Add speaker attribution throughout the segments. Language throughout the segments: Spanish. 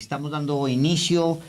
Speaker 1: Estamos dando inicio,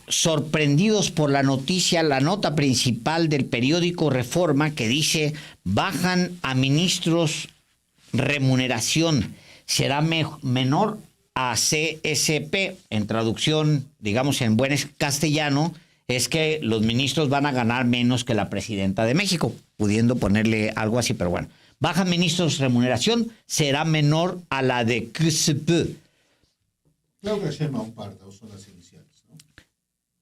Speaker 1: sorprendidos por la noticia, la nota principal del periódico Reforma que dice: bajan a ministros remuneración, será menor a CSP. En traducción, digamos en buen castellano, es que los ministros van a ganar menos que la presidenta de México, pudiendo ponerle algo así, pero bueno. Bajan ministros remuneración, será menor a la de CSP.
Speaker 2: Creo que Sheinbaum Pardo son las iniciales, ¿no?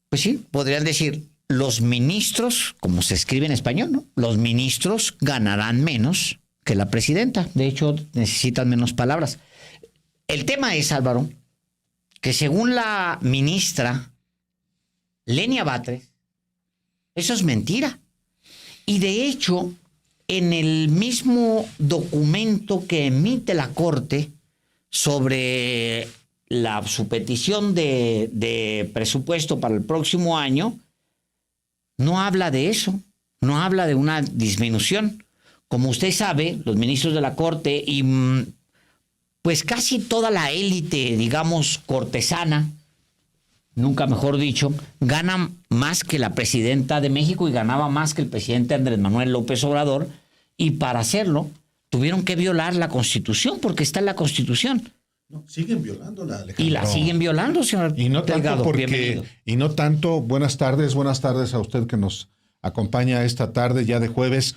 Speaker 1: Pues sí, podrían decir, los ministros, como se escribe en español, ¿no? Los ministros ganarán menos que la presidenta. De hecho, necesitan menos palabras. El tema es, Álvaro, que según la ministra Lenia Batres, eso es mentira. Y de hecho, en el mismo documento que emite la Corte sobre su petición de presupuesto para el próximo año, no habla de eso, no habla de una disminución. Como usted sabe, los ministros de la Corte y pues casi toda la élite, digamos, cortesana, nunca mejor dicho, ganan más que la presidenta de México y ganaba más que el presidente Andrés Manuel López Obrador, y para hacerlo tuvieron que violar la Constitución, porque está en la Constitución.
Speaker 2: No, siguen violándola, Alejandro.
Speaker 1: Y la siguen violando, señor
Speaker 2: Y no
Speaker 1: Delgado.
Speaker 2: tanto
Speaker 1: Bienvenido.
Speaker 2: y no tanto, buenas tardes a usted que nos acompaña esta tarde ya de jueves,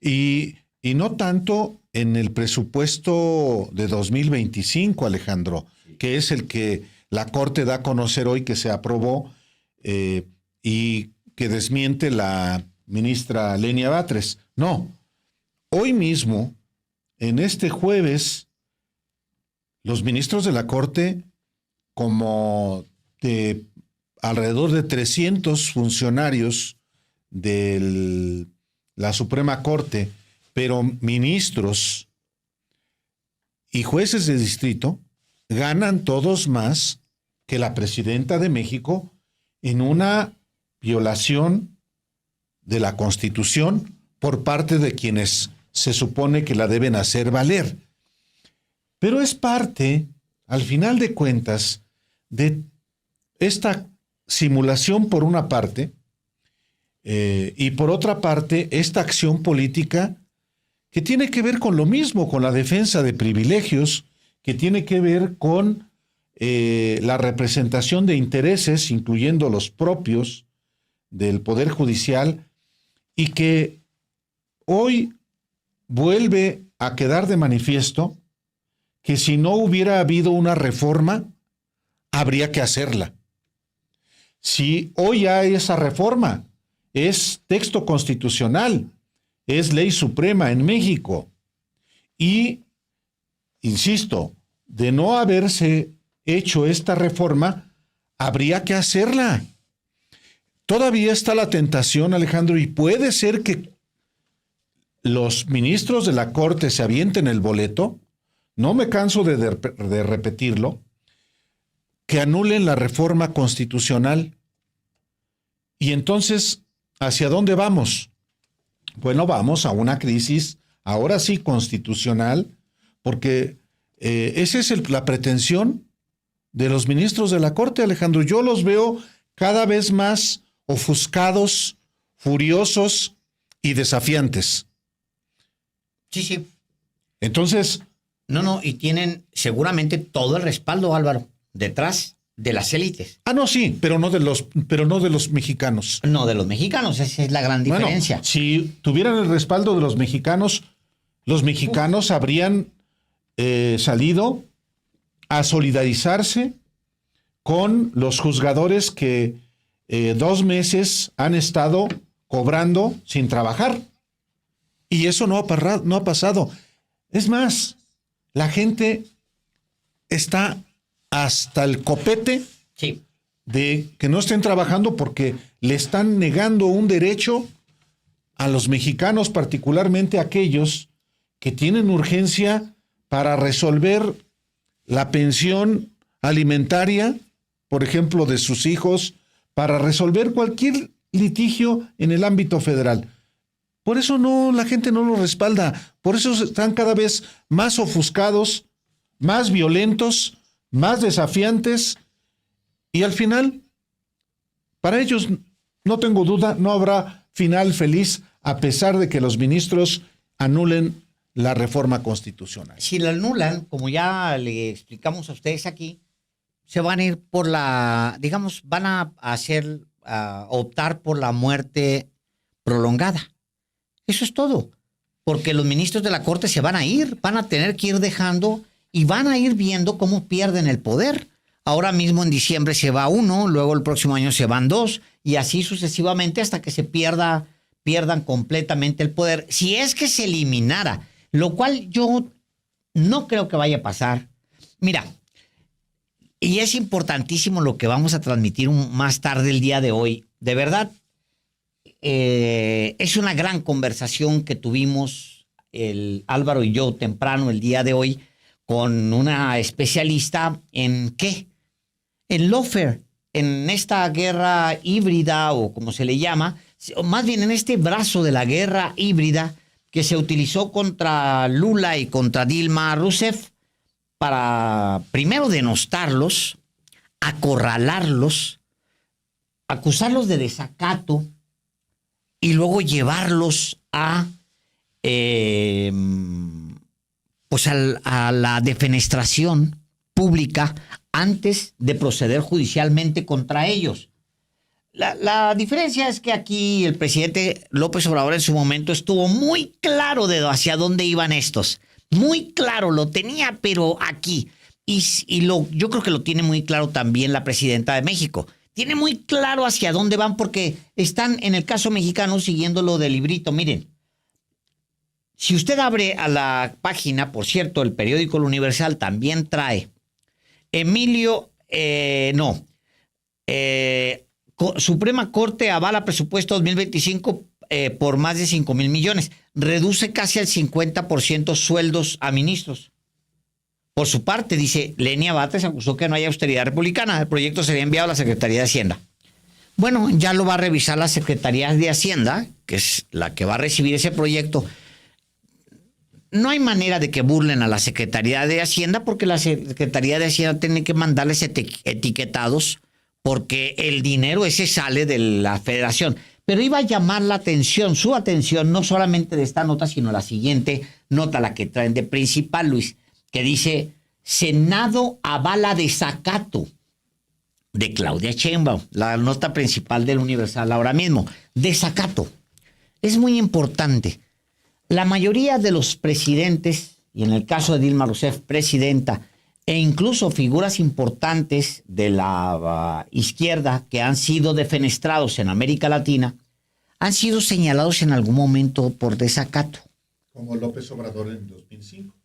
Speaker 2: y no tanto en el presupuesto de 2025, Alejandro, que es el que la Corte da a conocer hoy, que se aprobó y que desmiente la ministra Lenia Batres. No, hoy mismo, en este jueves, los ministros de la Corte, como de alrededor de 300 funcionarios de la Suprema Corte, pero ministros y jueces de distrito, ganan todos más que la presidenta de México en una violación de la Constitución por parte de quienes se supone que la deben hacer valer. Pero es parte, al final de cuentas, de esta simulación por una parte y por otra parte esta acción política que tiene que ver con lo mismo, con la defensa de privilegios, que tiene que ver con la representación de intereses, incluyendo los propios del Poder Judicial, y que hoy vuelve a quedar de manifiesto que si no hubiera habido una reforma, habría que hacerla. Si hoy hay esa reforma, es texto constitucional, es ley suprema en México, y insisto, de no haberse hecho esta reforma, habría que hacerla. Todavía está la tentación, Alejandro, y puede ser que los ministros de la Corte se avienten el boleto, no me canso de repetirlo, que anulen la reforma constitucional. Y entonces, ¿hacia dónde vamos? Bueno, vamos a una crisis, ahora sí constitucional, porque esa es la pretensión de los ministros de la Corte, Alejandro. Yo los veo cada vez más ofuscados, furiosos y desafiantes.
Speaker 1: Sí, sí.
Speaker 2: Entonces...
Speaker 1: No, y tienen seguramente todo el respaldo, Álvaro, detrás de las élites.
Speaker 2: Ah, no, sí, pero no de los mexicanos.
Speaker 1: No, de los mexicanos, esa es la gran diferencia.
Speaker 2: Bueno, si tuvieran el respaldo de los mexicanos habrían salido a solidarizarse con los juzgadores que 2 meses han estado cobrando sin trabajar. Y eso no ha pasado. Es más, la gente está hasta el copete
Speaker 1: sí,
Speaker 2: de que no estén trabajando porque le están negando un derecho a los mexicanos, particularmente aquellos que tienen urgencia para resolver la pensión alimentaria, por ejemplo, de sus hijos, para resolver cualquier litigio en el ámbito federal. Por eso la gente no lo respalda, por eso están cada vez más ofuscados, más violentos, más desafiantes y al final, para ellos, no tengo duda, no habrá final feliz a pesar de que los ministros anulen la reforma constitucional.
Speaker 1: Si la anulan, como ya le explicamos a ustedes aquí, se van a ir por van a optar por la muerte prolongada. Eso es todo. Porque los ministros de la Corte se van a tener que ir dejando y van a ir viendo cómo pierden el poder. Ahora mismo en diciembre se va uno, luego el próximo año se van dos y así sucesivamente hasta que pierdan completamente el poder. Si es que se eliminara, lo cual yo no creo que vaya a pasar. Mira, y es importantísimo lo que vamos a transmitir más tarde el día de hoy. De verdad, es una gran conversación que tuvimos Álvaro y yo temprano el día de hoy con una especialista en ¿qué? En lawfare, en esta guerra híbrida o como se le llama, o más bien en este brazo de la guerra híbrida que se utilizó contra Lula y contra Dilma Rousseff para primero denostarlos, acorralarlos, acusarlos de desacato y luego llevarlos a la defenestración pública antes de proceder judicialmente contra ellos. La diferencia es que aquí el presidente López Obrador en su momento estuvo muy claro de hacia dónde iban estos. Muy claro, lo tenía, pero aquí. Yo creo que lo tiene muy claro también la presidenta de México. Tiene muy claro hacia dónde van porque están, en el caso mexicano, siguiendo lo del librito. Miren, si usted abre a la página, por cierto, el periódico El Universal también trae Suprema Corte avala presupuesto 2025 por más de 5,000 millones. Reduce casi al 50% sueldos a ministros. Por su parte, dice, Lenia Batres acusó que no hay austeridad republicana. El proyecto sería enviado a la Secretaría de Hacienda. Bueno, ya lo va a revisar la Secretaría de Hacienda, que es la que va a recibir ese proyecto. No hay manera de que burlen a la Secretaría de Hacienda porque la Secretaría de Hacienda tiene que mandarles etiquetados porque el dinero ese sale de la Federación. Pero iba a llamar su atención, no solamente de esta nota, sino la siguiente nota, la que traen de principal, Luis, que dice, Senado avala desacato de Claudia Sheinbaum, la nota principal del Universal ahora mismo. Desacato. Es muy importante. La mayoría de los presidentes, y en el caso de Dilma Rousseff, presidenta, e incluso figuras importantes de la izquierda que han sido defenestrados en América Latina, han sido señalados en algún momento por desacato.
Speaker 2: Como López Obrador en 2005.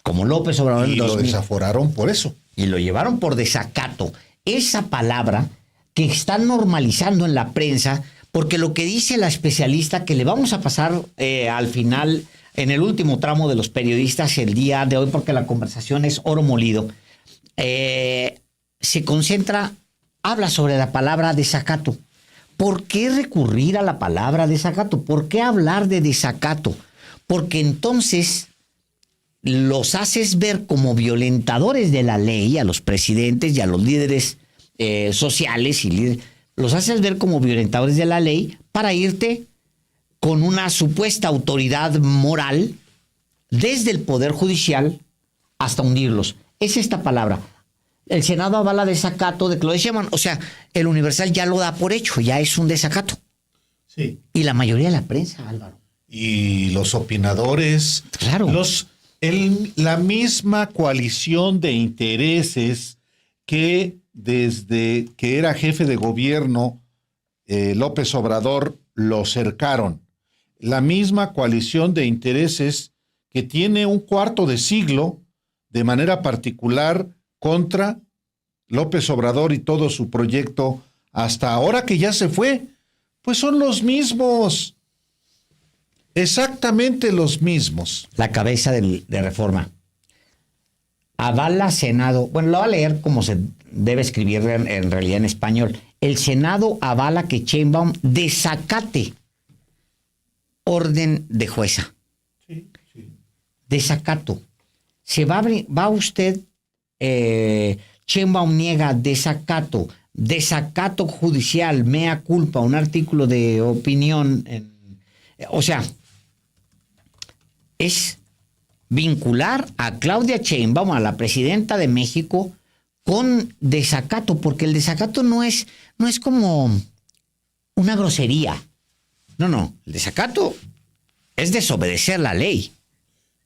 Speaker 1: Como López Obrador en 2005.
Speaker 2: Y lo desaforaron por eso.
Speaker 1: Y lo llevaron por desacato. Esa palabra que están normalizando en la prensa, porque lo que dice la especialista, que le vamos a pasar al final, en el último tramo de los periodistas el día de hoy, porque la conversación es oro molido, se concentra, habla sobre la palabra desacato. ¿Por qué recurrir a la palabra desacato? ¿Por qué hablar de desacato? Porque entonces los haces ver como violentadores de la ley a los presidentes y a los líderes sociales y los haces ver como violentadores de la ley para irte con una supuesta autoridad moral desde el Poder Judicial hasta hundirlos. Es esta palabra. El Senado avala desacato de Claudia Sheinbaum. O sea, el Universal ya lo da por hecho, ya es un desacato.
Speaker 2: Sí.
Speaker 1: Y la mayoría de la prensa, Álvaro.
Speaker 2: Y los opinadores.
Speaker 1: Claro.
Speaker 2: La misma coalición de intereses que desde que era jefe de gobierno López Obrador lo cercaron. La misma coalición de intereses que tiene un cuarto de siglo de manera particular contra López Obrador y todo su proyecto hasta ahora que ya se fue, pues son los mismos. Exactamente los mismos.
Speaker 1: La cabeza de Reforma. Avala Senado. Bueno, lo voy a leer como se debe escribir en realidad en español. El Senado avala que Sheinbaum desacate orden de jueza.
Speaker 2: Sí, sí.
Speaker 1: Desacato. ¿Va usted Sheinbaum niega desacato judicial, mea culpa, un artículo de opinión. O sea, es vincular a Claudia Sheinbaum, a la presidenta de México, con desacato, porque el desacato no es como una grosería. No, el desacato es desobedecer la ley.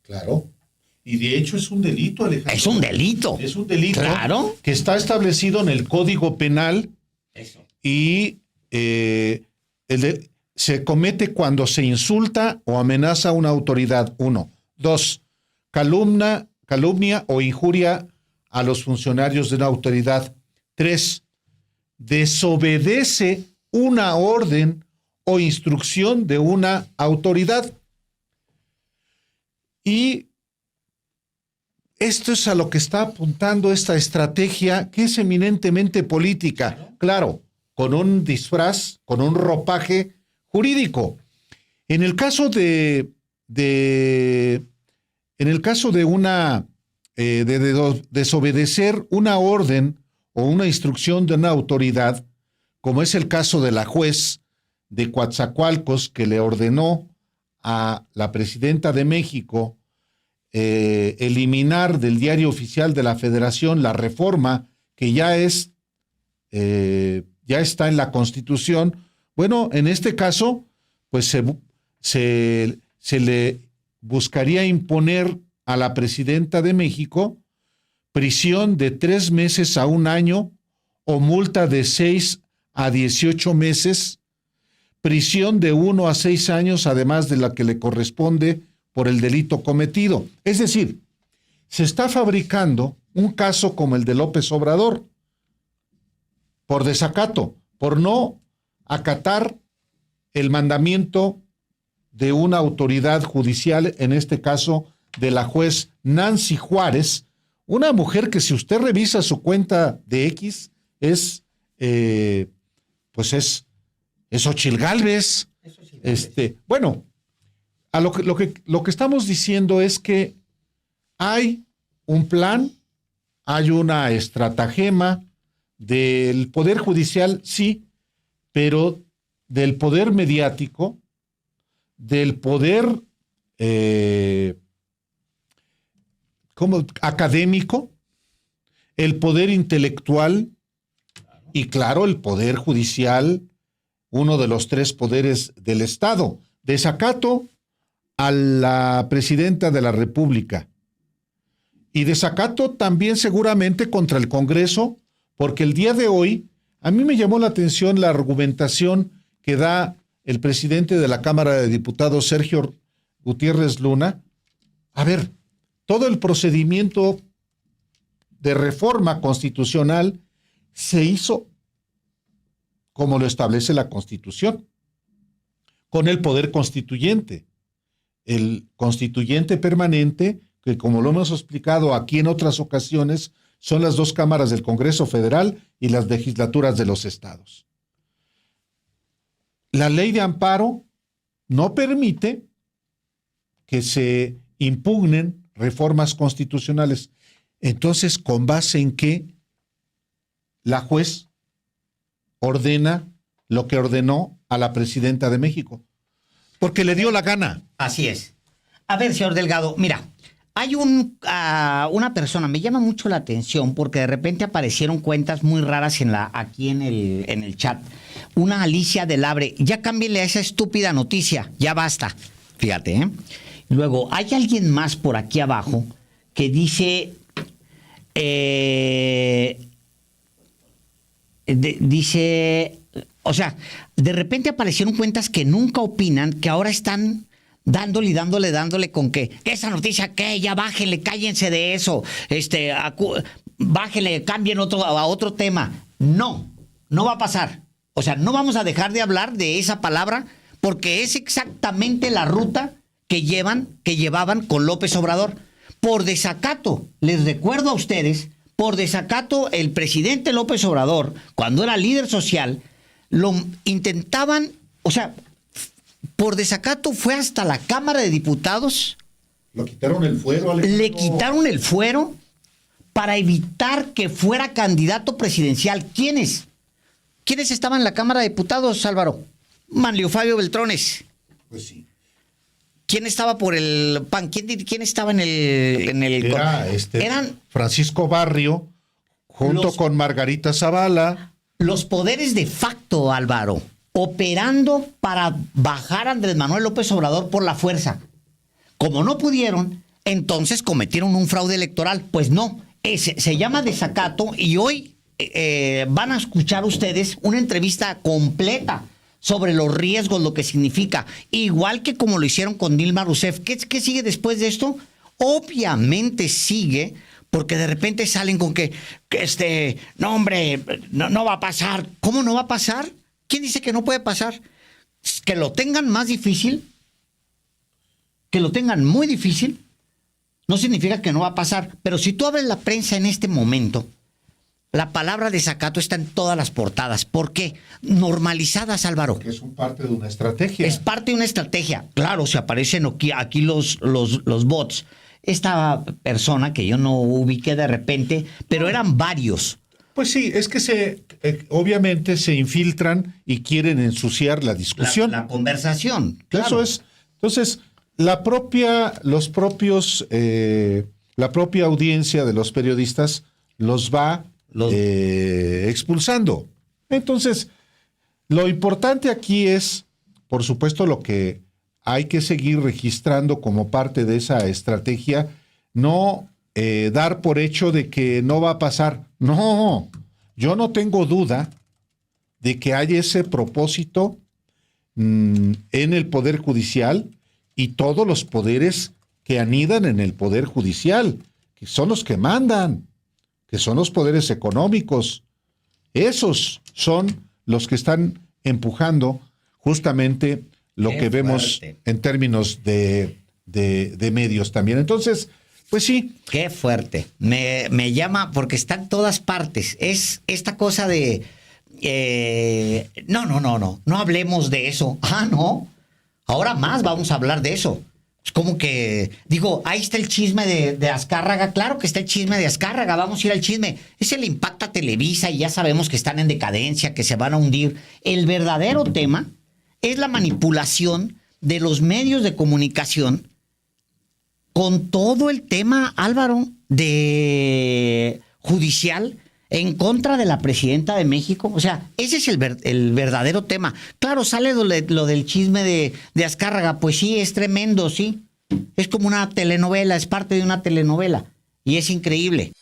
Speaker 2: Claro. Y de hecho es un delito, Alejandro.
Speaker 1: Es un delito.
Speaker 2: Es un delito,
Speaker 1: claro,
Speaker 2: que está establecido en el Código Penal.
Speaker 1: Eso.
Speaker 2: Y se comete cuando se insulta o amenaza a una autoridad. 1. 2. Calumnia o injuria a los funcionarios de una autoridad. 3. Desobedece una orden o instrucción de una autoridad. Y esto es a lo que está apuntando esta estrategia, que es eminentemente política. Claro, con un disfraz, con un ropaje jurídico. En el caso de una de desobedecer una orden o una instrucción de una autoridad, como es el caso de la juez de Coatzacoalcos, que le ordenó a la presidenta de México eliminar del Diario Oficial de la Federación la reforma que ya está en la Constitución. Bueno, en este caso, pues se le buscaría imponer a la presidenta de México prisión de 3 meses a 1 año o multa de 6 a 18 meses, prisión de 1 a 6 años, además de la que le corresponde por el delito cometido. Es decir, se está fabricando un caso como el de López Obrador, por desacato, por no acatar el mandamiento de una autoridad judicial, en este caso de la juez Nancy Juárez, una mujer que, si usted revisa su cuenta de X, es Xóchitl Gálvez. Bueno, lo que estamos diciendo es que hay un plan, hay una estratagema del Poder Judicial, sí, pero del poder mediático, del poder académico, el poder intelectual y, claro, el poder judicial, uno de los 3 poderes del Estado. Desacato a la presidenta de la República y desacato también seguramente contra el Congreso, porque el día de hoy a mí me llamó la atención la argumentación que da el presidente de la Cámara de Diputados, Sergio Gutiérrez Luna. A ver, todo el procedimiento de reforma constitucional se hizo como lo establece la Constitución, con el poder constituyente. El constituyente permanente, que como lo hemos explicado aquí en otras ocasiones, son las 2 cámaras del Congreso Federal y las legislaturas de los estados. La ley de amparo no permite que se impugnen reformas constitucionales. Entonces, ¿con base en qué la juez ordena lo que ordenó a la presidenta de México? Porque le dio la gana.
Speaker 1: Así es. A ver, señor Delgado, mira, hay una persona, me llama mucho la atención porque de repente aparecieron cuentas muy raras aquí en el chat. Una Alicia del Abre, ya cámbienle a esa estúpida noticia, ya basta. Fíjate, ¿eh? Luego, hay alguien más por aquí abajo que dice, o sea, de repente aparecieron cuentas que nunca opinan, que ahora están dándole con que esa noticia, que ya bájenle, cállense de eso, bájenle, cambien a otro tema. No va a pasar. O sea, no vamos a dejar de hablar de esa palabra porque es exactamente la ruta que llevaban con López Obrador. Por desacato, les recuerdo a ustedes, por desacato, el presidente López Obrador, cuando era líder social, lo intentaban, o sea, por desacato fue hasta la Cámara de Diputados.
Speaker 2: Lo quitaron el fuero, Alejandro.
Speaker 1: Le quitaron el fuero para evitar que fuera candidato presidencial. ¿Quiénes? ¿Quiénes estaban en la Cámara de Diputados, Álvaro? Manlio Fabio Beltrones.
Speaker 2: Pues sí.
Speaker 1: ¿Quién estaba por el PAN? ¿Quién estaba en el
Speaker 2: Eran Francisco Barrio, junto con Margarita Zavala.
Speaker 1: Los poderes de facto, Álvaro, operando para bajar a Andrés Manuel López Obrador por la fuerza. Como no pudieron, entonces cometieron un fraude electoral. Pues no, se llama desacato y hoy van a escuchar ustedes una entrevista completa sobre los riesgos, lo que significa, igual que como lo hicieron con Dilma Rousseff. ¿Qué sigue después de esto? Obviamente sigue, porque de repente salen con que no hombre, no va a pasar. ¿Cómo no va a pasar? ¿Quién dice que no puede pasar? Que lo tengan más difícil, que lo tengan muy difícil, no significa que no va a pasar. Pero si tú abres la prensa en este momento, la palabra desacato está en todas las portadas. ¿Por qué? Normalizadas, Álvaro.
Speaker 2: Que es parte de una estrategia.
Speaker 1: Es parte de una estrategia. Claro, se aparecen aquí los bots. Esta persona que yo no ubiqué de repente, pero eran varios.
Speaker 2: Pues sí, es que obviamente se infiltran y quieren ensuciar la discusión.
Speaker 1: La conversación. Claro.
Speaker 2: Eso es. Entonces, la propia audiencia de los periodistas los va expulsando. Entonces, lo importante aquí es, por supuesto, lo que hay que seguir registrando como parte de esa estrategia, no dar por hecho de que no va a pasar. No, yo no tengo duda de que hay ese propósito en el Poder Judicial y todos los poderes que anidan en el Poder Judicial, que son los que mandan, que son los poderes económicos. Esos son los que están empujando justamente lo que vemos en términos de medios también. Entonces, pues sí.
Speaker 1: Qué fuerte. Me llama porque está en todas partes. Es esta cosa de no hablemos de eso. Ah, no. Ahora más vamos a hablar de eso. Es como que, digo, ahí está el chisme de Azcárraga. Claro que está el chisme de Azcárraga. Vamos a ir al chisme. Ese le impacta a Televisa y ya sabemos que están en decadencia, que se van a hundir. El verdadero tema es la manipulación de los medios de comunicación con todo el tema, Álvaro, de judicial en contra de la presidenta de México. O sea, ese es el verdadero tema. Claro, sale lo del chisme de Azcárraga. Pues sí, es tremendo, sí. Es como una telenovela, es parte de una telenovela. Y es increíble.